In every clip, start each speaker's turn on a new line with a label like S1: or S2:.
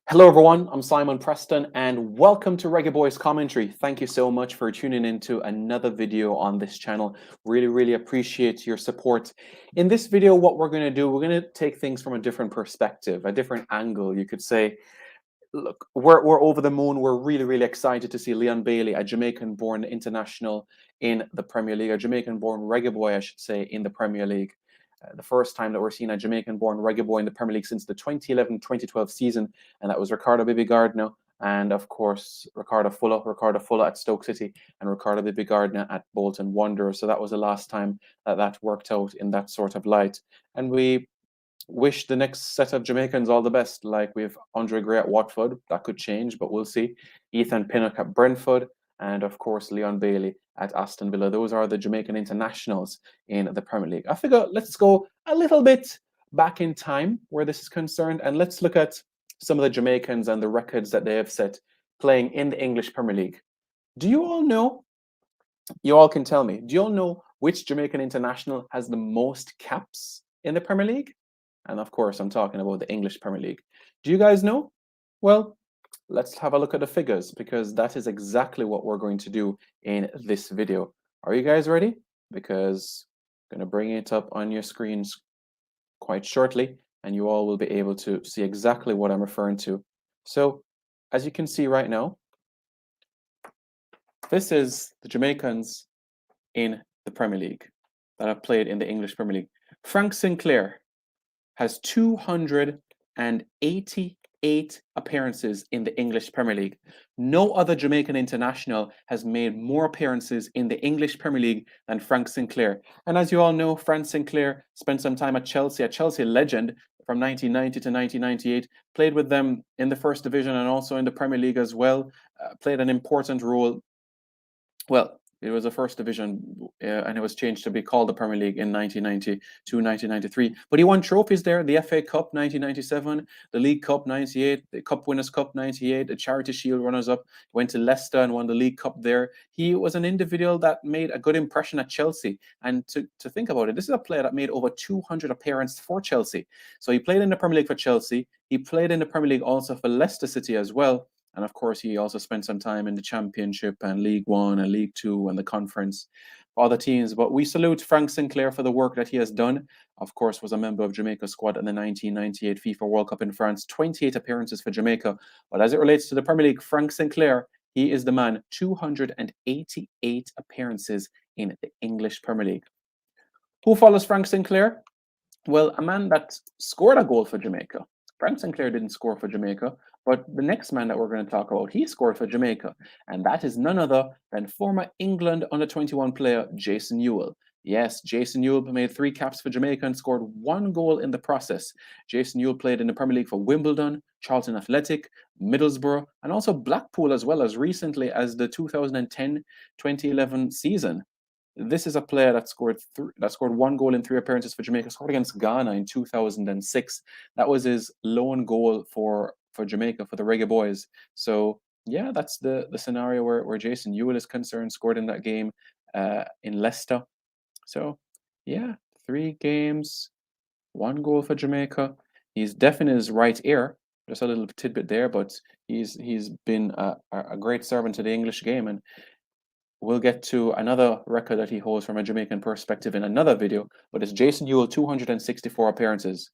S1: Hello, everyone. I'm Simon Preston, and welcome to Reggae Boyz Commentary. Thank you so much for tuning into another video on this channel. Really appreciate your support. In this video, what we're going to do, we're going to take things from a different perspective, a different angle, you could say. Look, we're over the moon. We're really excited to see Leon Bailey, a Jamaican-born international in the Premier League, a Jamaican-born reggae boy, I should say, in the Premier League. The first time that we're seeing a Jamaican-born reggae boy in the Premier League since the 2011-2012 season, and that was Ricardo Bibi Gardner, and of course Ricardo Fuller at Stoke City, and Ricardo Bibi Gardner at Bolton Wanderers. So that was the last time that worked out in that sort of light, and we wish the next set of Jamaicans all the best. Like we have Andre Gray at Watford, that could change, but we'll see. Ethan Pinnock at Brentford, and of course Leon Bailey at Aston Villa. Those are the Jamaican internationals in the Premier League. I figure let's go a little bit back in time where this is concerned, and let's look at some of the Jamaicans and the records that they have set playing in the English Premier League. Do you all know? You all can tell me. Do you all know which Jamaican international has the most caps in the Premier League? And of course, I'm talking about the English Premier League. Do you guys know? Well, let's have a look at the figures, because that is exactly what we're going to do in this video. Are you guys ready? Because I'm going to bring it up on your screens quite shortly, and you all will be able to see exactly what I'm referring to. So, as you can see right now, this is the Jamaicans in the Premier League that have played in the English Premier League. Frank Sinclair has 288 appearances in the English Premier League. No other Jamaican international has made more appearances in the English Premier League than Frank Sinclair. And as you all know, Frank Sinclair spent some time at Chelsea, a Chelsea legend from 1990 to 1998, played with them in the First Division and also in the Premier League as well, played an important role. Well, it was a First Division, and it was changed to be called the Premier League in 1992, 1993. But he won trophies there: the FA Cup 1997, the League Cup 98, the Cup Winners' Cup 98, the Charity Shield runners-up. Went to Leicester and won the League Cup there. He was an individual that made a good impression at Chelsea. And to think about it, this is a player that made over 200 appearances for Chelsea. So he played in the Premier League for Chelsea. He played in the Premier League also for Leicester City as well. And of course, he also spent some time in the Championship and League One and League Two and the Conference for other teams. But we salute Frank Sinclair for the work that he has done. Of course, was a member of Jamaica's squad in the 1998 FIFA World Cup in France, 28 appearances for Jamaica. But as it relates to the Premier League, Frank Sinclair, he is the man, 288 appearances in the English Premier League. Who follows Frank Sinclair? Well, a man that scored a goal for Jamaica. Frank Sinclair didn't score for Jamaica, but the next man that we're going to talk about, he scored for Jamaica, and that is none other than former England under-21 player Jason Ewell. Yes, Jason Ewell made 3 caps for Jamaica and scored 1 goal in the process. Jason Ewell played in the Premier League for Wimbledon, Charlton Athletic, Middlesbrough, and also Blackpool, as well as recently as the 2010-2011 season. This is a player that scored 1 goal in 3 appearances for Jamaica. Scored against Ghana in 2006. That was his lone goal for Jamaica, for the Reggae Boyz. So yeah, that's the scenario where Jason Ewell is concerned. Scored in that game in Leicester. So yeah, 3 games, 1 goal for Jamaica. He's deaf in his right ear. Just a little tidbit there, but he's been a great servant to the English game, and we'll get to another record that he holds from a Jamaican perspective in another video, but it's Jason Ewell, 264 appearances.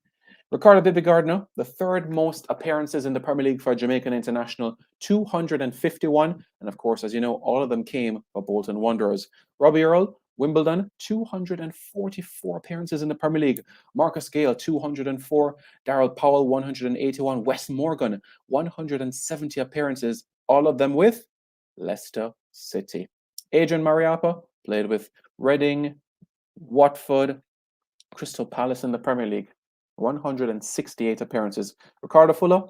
S1: Ricardo Bibi Gardner, the 3rd most appearances in the Premier League for a Jamaican international, 251. And of course, as you know, all of them came for Bolton Wanderers. Robbie Earl, Wimbledon, 244 appearances in the Premier League. Marcus Gale, 204. Darrell Powell, 181. Wes Morgan, 170 appearances, all of them with Leicester City. Adrian Mariappa played with Reading, Watford, Crystal Palace in the Premier League. 168 appearances. Ricardo Fuller,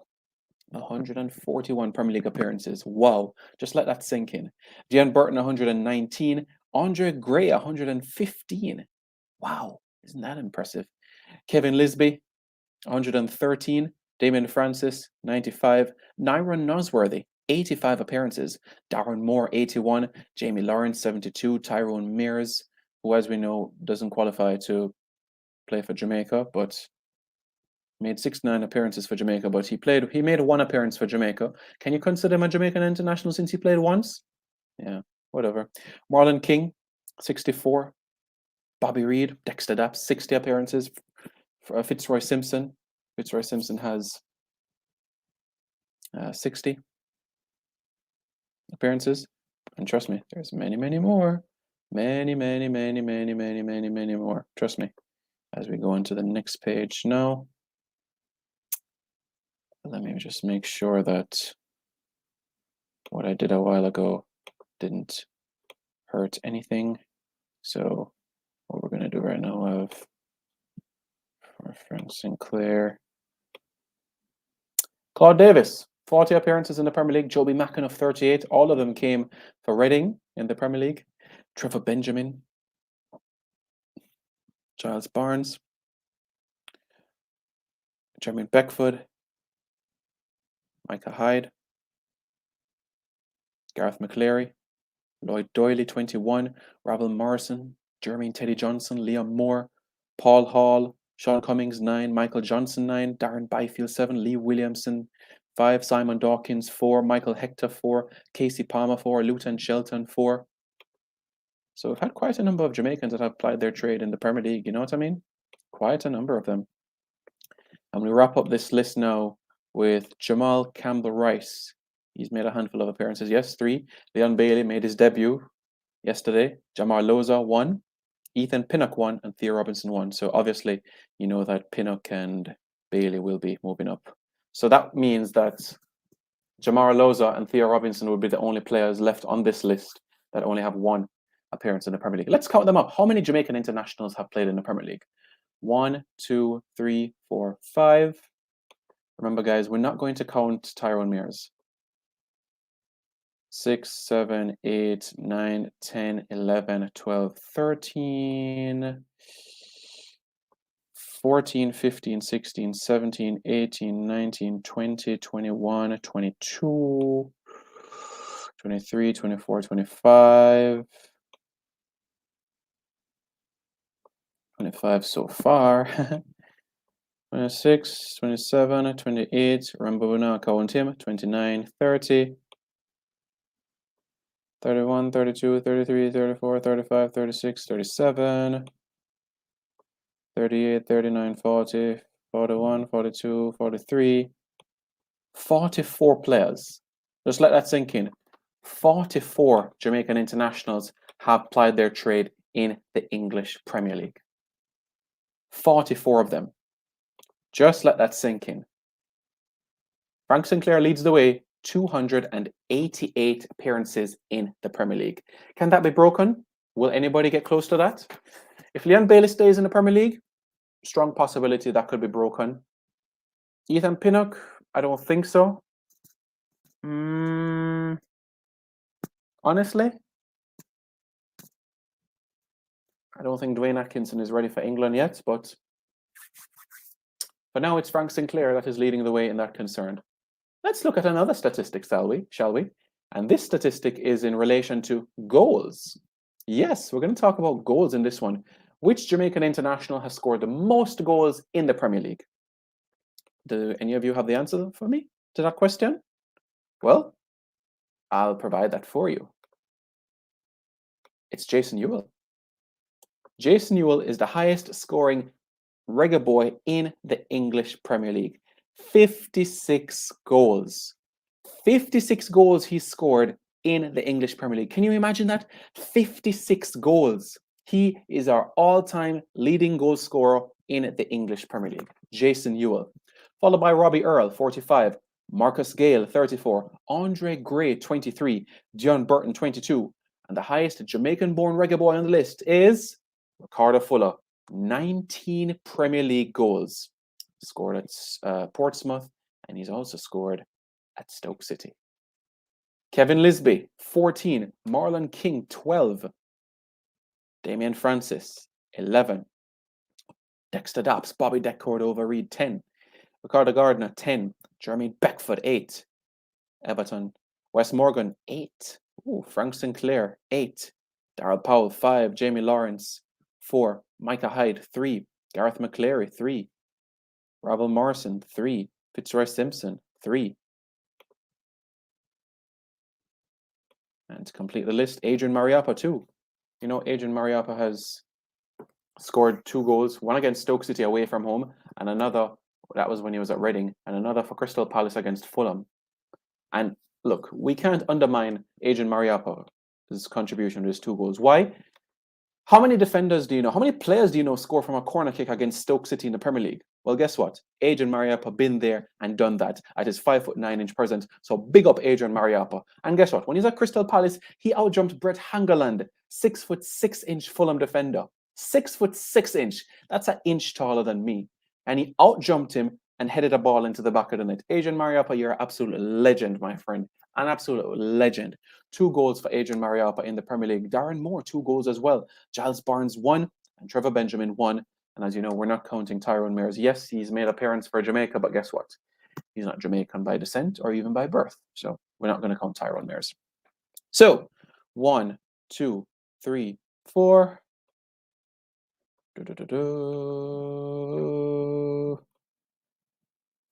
S1: 141 Premier League appearances. Wow, just let that sink in. Dean Burton, 119. Andre Gray, 115. Wow, isn't that impressive? Kevin Lisby, 113. Damien Francis, 95. Nyron Nosworthy, 85 appearances. Darren Moore, 81. Jamie Lawrence, 72. Tyrone Mears, who, as we know, doesn't qualify to play for Jamaica, but Made 69 appearances for Jamaica, but he made one appearance for Jamaica. Can you consider him a Jamaican international since he played once? Yeah, whatever. Marlon King, 64. Bobby Reid, Dexter Daps, 60 appearances. Fitzroy Simpson. Fitzroy Simpson has 60 appearances. And trust me, there's many, many more. Many, many, many, many, many, many, many more. Trust me. As we go on to the next page now. Let me just make sure that what I did a while ago didn't hurt anything. So what we're going to do right now for Frank Sinclair. Claude Davis, 40 appearances in the Premier League. Joby McInniff, 38. All of them came for Reading in the Premier League. Trevor Benjamin. Giles Barnes. Jermaine Beckford. Micah Hyde. Gareth McCleary. Lloyd Doyley, 21. Rabel Morrison. Jermaine Teddy Johnson. Liam Moore. Paul Hall. Sean Cummings, 9. Michael Johnson, 9. Darren Byfield, 7. Lee Williamson, 5. Simon Dawkins, 4. Michael Hector, 4. Casey Palmer, 4. Luton Shelton, 4. So we've had quite a number of Jamaicans that have applied their trade in the Premier League, you know what I mean? Quite a number of them. And we wrap up this list now with Jamal Campbell-Rice. He's made a handful of appearances. Yes, 3. Leon Bailey made his debut yesterday. Jamar Loza, 1. Ethan Pinnock, 1. And Theo Robinson, 1. So obviously, you know that Pinnock and Bailey will be moving up. So that means that Jamar Loza and Theo Robinson will be the only players left on this list that only have 1 appearance in the Premier League. Let's count them up. How many Jamaican internationals have played in the Premier League? 1, 2, 3, 4, 5. Remember, guys, we're not going to count Tyrone Mears. 6, 7, 8, 9, 10, 11, 12, 13, 14, 15, 16, 17, 18, 19, 20, 21, 22, 23, 24, 25. 25 so far. 26, 27, 28. Remember, we're not counting him. 29, 30. 31, 32, 33, 34, 35, 36, 37. 38, 39, 40, 41, 42, 43. 44 players. Just let that sink in. 44 Jamaican internationals have plied their trade in the English Premier League. 44 of them. Just let that sink in. Frank Sinclair leads the way, 288 appearances in the Premier League. Can that be broken? Will anybody get close to that? If Leon Bailey stays in the Premier League, strong possibility that could be broken. Ethan Pinnock, I don't think so. Honestly, I don't think Dwayne Atkinson is ready for England yet, but now it's Frank Sinclair that is leading the way in that concern. Let's look at another statistic, shall we? And this statistic is in relation to goals. Yes, we're going to talk about goals in this one. Which Jamaican international has scored the most goals in the Premier League? Do any of you have the answer for me to that question? Well, I'll provide that for you. It's Jason Ewell. Jason Ewell is the highest scoring Reggae boy in the English Premier League. 56 goals. 56 goals he scored in the English Premier League. Can you imagine that? 56 goals. He is our all-time leading goal scorer in the English Premier League. Jason Ewell. Followed by Robbie Earle, 45. Marcus Gale, 34. Andre Gray, 23. Dion Burton, 22. And the highest Jamaican-born Reggae boy on the list is Ricardo Fuller. 19 Premier League goals. Scored at Portsmouth, and he's also scored at Stoke City. Kevin Lisby, 14. Marlon King, 12. Damian Francis, 11. Dexter Daps, Bobby De Cordova-Reid, 10. Ricardo Gardner, 10. Jermaine Beckford, 8. Everton. Wes Morgan, 8. Ooh, Frank Sinclair, 8. Darrell Powell, 5. Jamie Lawrence, 4. Micah Hyde, 3. Gareth McCleary, 3. Ravel Morrison, 3. Fitzroy Simpson, 3. And to complete the list, Adrian Mariappa, 2. You know, Adrian Mariappa has scored 2 goals, one against Stoke City away from home, and another, that was when he was at Reading, and another for Crystal Palace against Fulham. And look, we can't undermine Adrian Mariappa's contribution to his 2 goals. Why? How many defenders do you know? How many players do you know score from a corner kick against Stoke City in the Premier League? Well, guess what? Adrian Mariappa been there and done that at his 5'9" presence. So big up Adrian Mariappa. And guess what? When he's at Crystal Palace, he outjumped Brett Hangeland, 6'6" Fulham defender. 6'6". That's an inch taller than me. And he outjumped him and headed a ball into the back of the net. Adrian Mariappa, you're an absolute legend, my friend. An absolute legend. 2 goals for Adrian Mariappa in the Premier League. Darren Moore, 2 goals as well. Giles Barnes, 1. And Trevor Benjamin, 1. And as you know, we're not counting Tyrone Mears. Yes, he's made appearance for Jamaica, but guess what? He's not Jamaican by descent or even by birth. So we're not going to count Tyrone Mears. So 1, 2, 3, 4.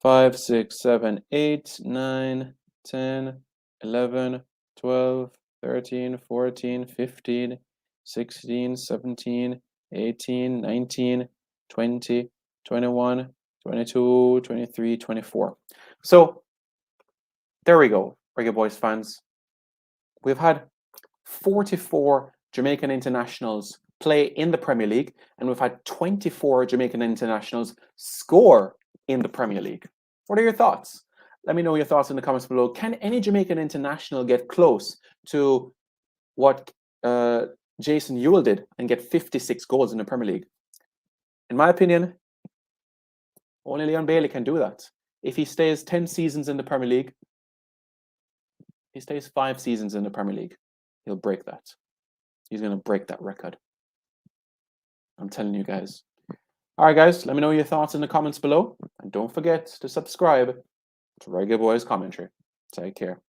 S1: 5, 6, 7, 8, 9, 10, 11, 12, 13, 14, 15, 16, 17, 18, 19, 20, 21, 22, 23, 24. So there we go, Reggae Boyz fans. We've had 44 Jamaican internationals play in the Premier League, and we've had 24 Jamaican internationals score in the Premier League. What are your thoughts? Let me know your thoughts in the comments below. Can any Jamaican international get close to what Jason Ewell did and get 56 goals in the Premier League? In my opinion, only Leon Bailey can do that. If he stays 10 seasons in the Premier League, he stays 5 seasons in the Premier League, he'll break that. He's going to break that record. I'm telling you guys. All right, guys, let me know your thoughts in the comments below. And don't forget to subscribe to Reggae Boyz Commentary. Take care.